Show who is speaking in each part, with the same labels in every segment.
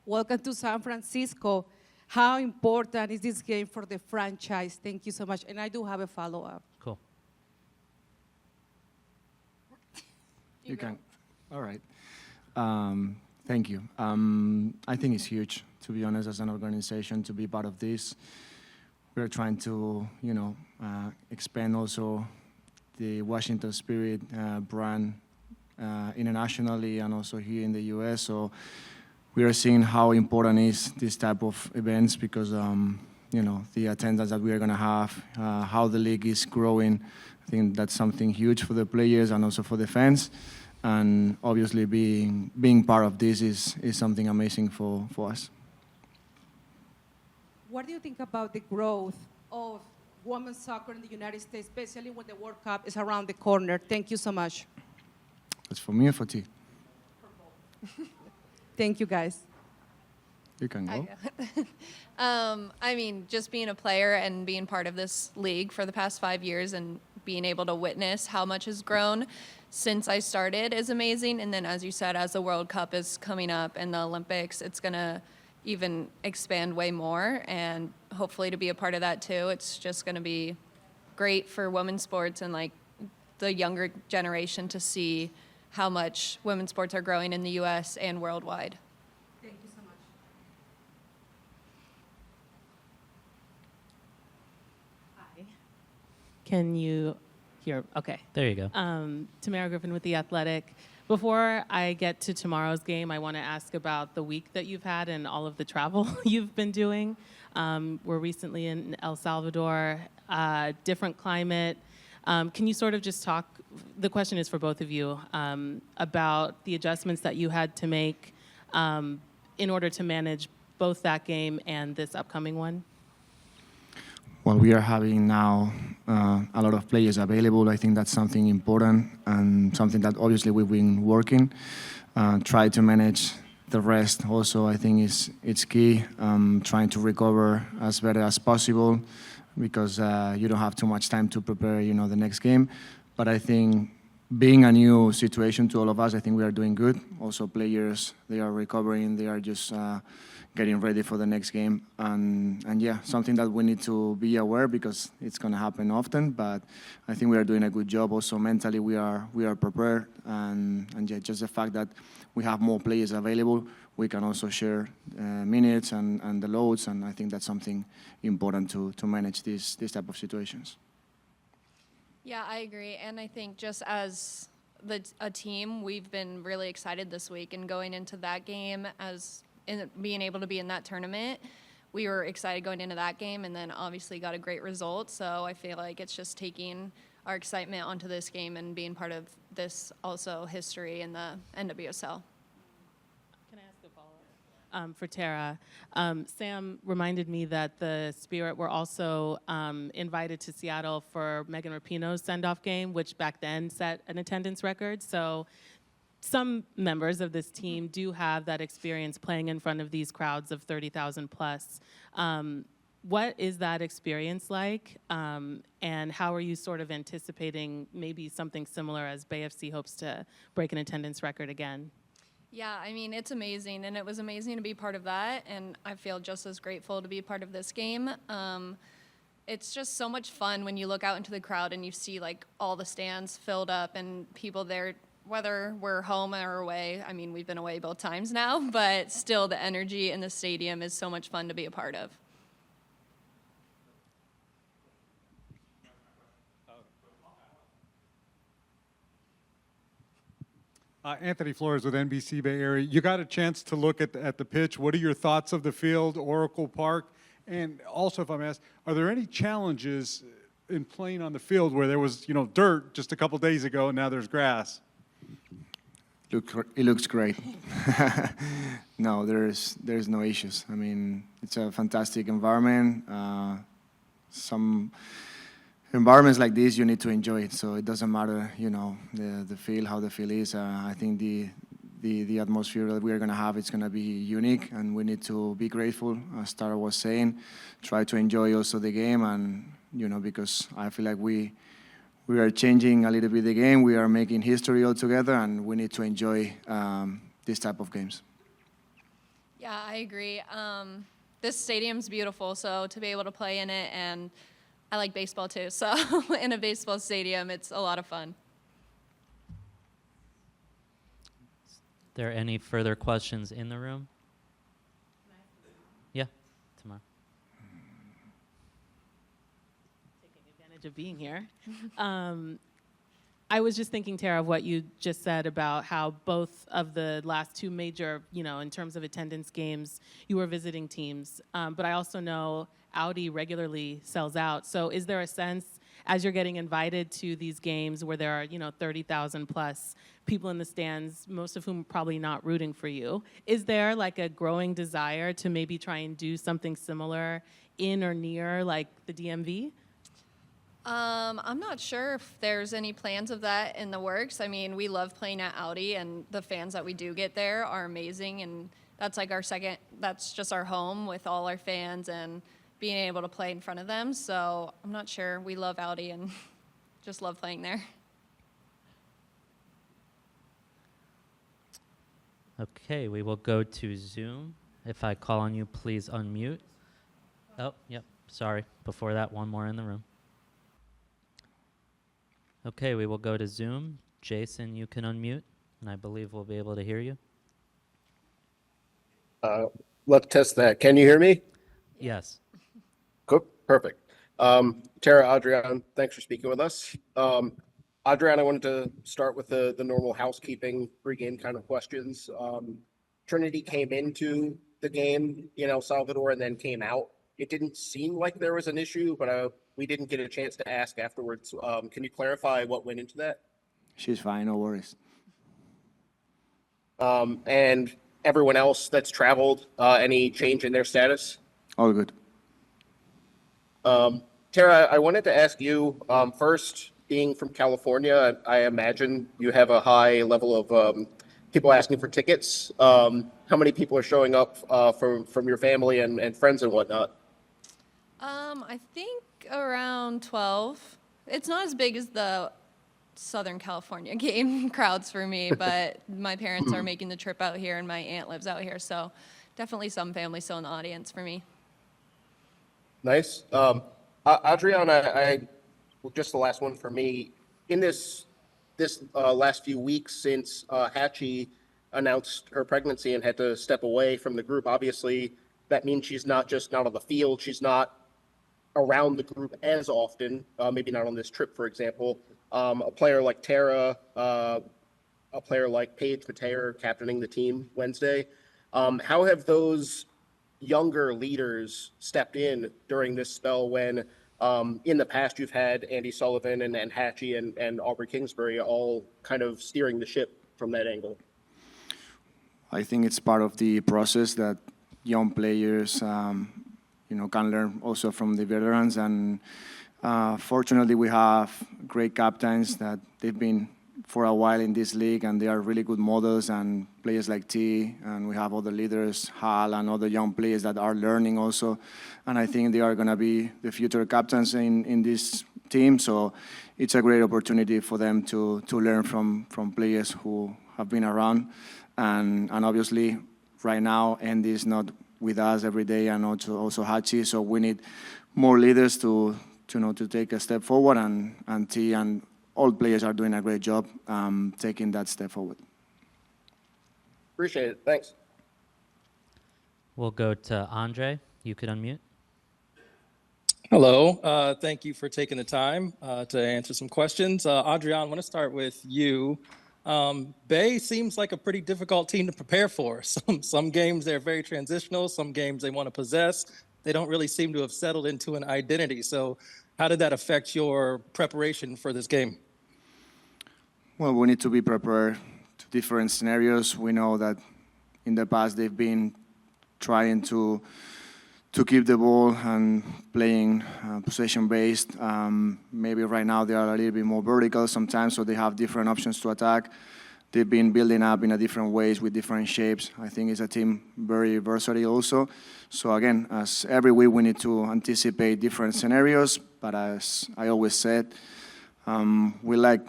Speaker 1: Welcome to San Francisco. How important is this game for the franchise? Thank you so much. And I do have a follow-up.
Speaker 2: Cool.
Speaker 3: You can. All right. Thank you. I think it's huge, to be honest, as an organization, to be part of this. We're trying to, expand also the Washington Spirit brand internationally and also here in the U.S. So we are seeing how important is this type of events because, the attendance that we are going to have, how the league is growing. I think that's something huge for the players and also for the fans. And obviously being part of this is something amazing for us.
Speaker 1: What do you think about the growth of women's soccer in the United States, especially when the World Cup is around the corner? Thank you so much.
Speaker 3: It's for me or for T?
Speaker 1: Thank you, guys.
Speaker 3: You can go.
Speaker 4: Just being a player and being part of this league for the past 5 years and being able to witness how much has grown since I started is amazing. And then, as you said, as the World Cup is coming up and the Olympics, it's going to even expand way more. And hopefully to be a part of that, too. It's just going to be great for women's sports and, the younger generation to see how much women's sports are growing in the U.S. and worldwide.
Speaker 1: Thank you so much.
Speaker 5: Hi. Can you hear? Okay.
Speaker 2: There you go.
Speaker 5: Tamara Griffin with The Athletic. Before I get to tomorrow's game, I want to ask about the week that you've had and all of the travel you've been doing. We're recently in El Salvador, different climate. Can you sort of just talk, the question is for both of you, about the adjustments that you had to make in order to manage both that game and this upcoming one?
Speaker 3: Well, we are having now a lot of players available. I think that's something important and something that obviously we've been working. Try to manage the rest also, I think it's key. Trying to recover as better as possible because you don't have too much time to prepare, the next game. But I think being a new situation to all of us, I think we are doing good. Also players, they are recovering. They are just getting ready for the next game. And yeah, something that we need to be aware because it's going to happen often. But I think we are doing a good job. Also mentally, we are prepared. And yeah, just the fact that we have more players available, we can also share minutes and the loads. And I think that's something important to manage these type of situations.
Speaker 4: Yeah, I agree. And I think just as a team, we've been really excited this week. And going into that game, being able to be in that tournament, we were excited going into that game and then obviously got a great result. So I feel like it's just taking our excitement onto this game and being part of this also history in the NWSL.
Speaker 5: Can I ask a follow-up? For Tara, Sam reminded me that the Spirit were also invited to Seattle for Megan Rapinoe's send-off game, which back then set an attendance record. So some members of this team do have that experience playing in front of these crowds of 30,000 plus. What is that experience like? And how are you sort of anticipating maybe something similar as Bay FC hopes to break an attendance record again?
Speaker 4: Yeah, it's amazing, and it was amazing to be part of that, and I feel just as grateful to be part of this game. It's just so much fun when you look out into the crowd and you see all the stands filled up and people there, whether we're home or away. We've been away both times now, but still the energy in the stadium is so much fun to be a part of.
Speaker 6: Anthony Flores with NBC Bay Area. You got a chance to look at the pitch. What are your thoughts of the field, Oracle Park? And also, if I'm asked, are there any challenges in playing on the field where there was, dirt just a couple days ago and now there's grass?
Speaker 3: It looks great. No, there's no issues. It's a fantastic environment. Some environments like this, you need to enjoy it. So it doesn't matter, the feel, how the feel is. I think the atmosphere that we're going to have, it's going to be unique, and we need to be grateful, as Tara was saying, try to enjoy also the game, and, because I feel like we are changing a little bit the game. We are making history all together, and we need to enjoy this type of games.
Speaker 4: Yeah, I agree. This stadium's beautiful, so to be able to play in it, and I like baseball too, so in a baseball stadium, it's a lot of fun.
Speaker 2: There any further questions in the room? Yeah, tomorrow.
Speaker 5: Taking advantage of being here. I was just thinking, Tara, of what you just said about how both of the last two major, in terms of attendance games, you were visiting teams. But I also know Audi regularly sells out. So is there a sense, as you're getting invited to these games where there are, 30,000 plus people in the stands, most of whom are probably not rooting for you, is there like a growing desire to maybe try and do something similar in or near like the DMV?
Speaker 4: I'm not sure if there's any plans of that in the works. I mean, we love playing at Audi, and the fans that we do get there are amazing, and that's like that's just our home with all our fans and being able to play in front of them. So I'm not sure. We love Audi and just love playing there.
Speaker 2: Okay, we will go to Zoom. If I call on you, please unmute. Oh, yep, sorry. Before that, one more in the room. Okay, we will go to Zoom. Jason, you can unmute, and I believe we'll be able to hear you.
Speaker 7: Let's test that. Can you hear me?
Speaker 2: Yes.
Speaker 7: Cool. Perfect. Tara, Adrian, thanks for speaking with us. Adrian, I wanted to start with the normal housekeeping pregame kind of questions. Trinity came into the game in El Salvador and then came out. It didn't seem like there was an issue, but we didn't get a chance to ask afterwards. Can you clarify what went into that?
Speaker 3: She's fine, no worries.
Speaker 7: And everyone else that's traveled, any change in their status?
Speaker 3: All good.
Speaker 7: Tara, I wanted to ask you, first, being from California, I imagine you have a high level of people asking for tickets. How many people are showing up from your family and friends and whatnot?
Speaker 4: I think around 12. It's not as big as the Southern California game crowds for me, but my parents are making the trip out here and my aunt lives out here, so definitely some family still in the audience for me.
Speaker 7: Nice. Adrian, just the last one for me. In this last few weeks since Hatchie announced her pregnancy and had to step away from the group, obviously that means she's not just not on the field, she's not around the group as often, maybe not on this trip, for example. A player like Tara, a player like Paige Mateer captaining the team Wednesday. How have those younger leaders stepped in during this spell when in the past you've had Andy Sullivan and Hatchie and Aubrey Kingsbury all kind of steering the ship from that angle?
Speaker 3: I think it's part of the process that young players can learn also from the veterans. And fortunately, we have great captains that they've been for a while in this league, and they are really good models, and players like T, and we have other leaders, Hal, and other young players that are learning also. And I think they are going to be the future captains in this team. So it's a great opportunity for them to learn from players who have been around. And obviously, right now, Andy is not with us every day, and also Hachi. So we need more leaders to take a step forward, and T and all players are doing a great job taking that step forward.
Speaker 7: Appreciate it. Thanks.
Speaker 2: We'll go to Andre. You could unmute.
Speaker 8: Hello. Thank you for taking the time to answer some questions. Adrian, I want to start with you. Bay seems like a pretty difficult team to prepare for. Some games they're very transitional. Some games they want to possess. They don't really seem to have settled into an identity. So how did that affect your preparation for this game?
Speaker 3: Well, we need to be prepared to different scenarios. We know that in the past they've been trying to keep the ball and playing possession-based. Maybe right now they are a little bit more vertical sometimes, so they have different options to attack. They've been building up in a different ways with different shapes. I think it's a team very versatile also. So again, as every week we need to anticipate different scenarios, but as I always said, we like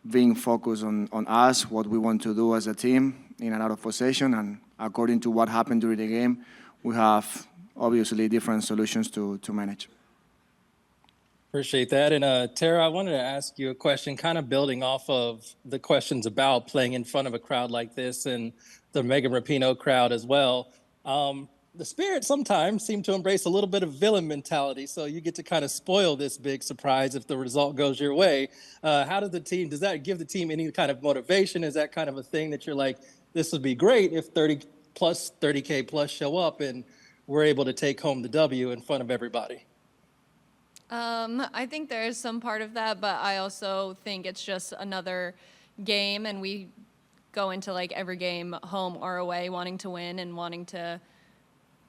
Speaker 3: being focused on us, what we want to do as a team in and out of possession, and according to what happened during the game, we have obviously different solutions to manage.
Speaker 8: Appreciate that. And Tara, I wanted to ask you a question, kind of building off of the questions about playing in front of a crowd like this and the Megan Rapinoe crowd as well. The Spirit sometimes seem to embrace a little bit of villain mentality, so you get to kind of spoil this big surprise if the result goes your way. How does does that give the team any kind of motivation? Is that kind of a thing that you're like, this would be great if 30K plus show up and we're able to take home the W in front of everybody?
Speaker 4: I think there is some part of that, but I also think it's just another game, and we go into like every game, home or away, wanting to win and wanting to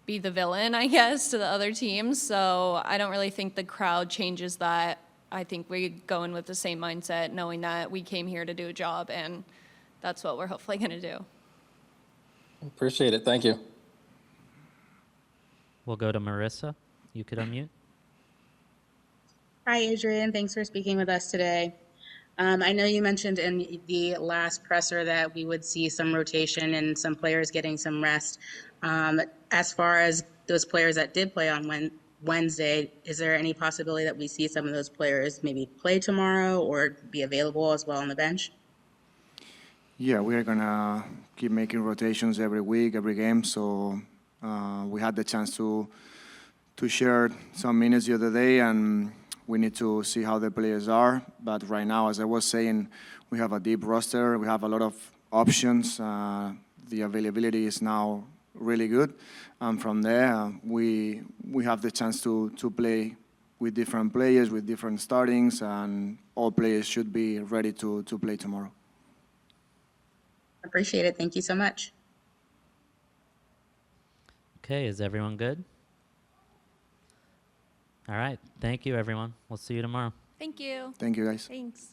Speaker 4: be the villain, I guess, to the other teams. So I don't really think the crowd changes that. I think we go in with the same mindset, knowing that we came here to do a job, and that's what we're hopefully going to do.
Speaker 8: Appreciate it. Thank you.
Speaker 2: We'll go to Marissa. You could unmute.
Speaker 9: Hi, Adrian. Thanks for speaking with us today. I know you mentioned in the last presser that we would see some rotation and some players getting some rest. As far as those players that did play on Wednesday, is there any possibility that we see some of those players maybe play tomorrow or be available as well on the bench?
Speaker 3: Yeah, we are gonna keep making rotations every week, every game. So we had the chance to share some minutes the other day, and we need to see how the players are. But right now, as I was saying, we have a deep roster. We have a lot of options. The availability is now really good. And from there, we have the chance to play with different players, with different startings, and all players should be ready to play tomorrow.
Speaker 9: Appreciate it. Thank you so much.
Speaker 2: Okay, is everyone good? All right. Thank you, everyone. We'll see you tomorrow.
Speaker 4: Thank you.
Speaker 3: Thank you, guys.
Speaker 4: Thanks.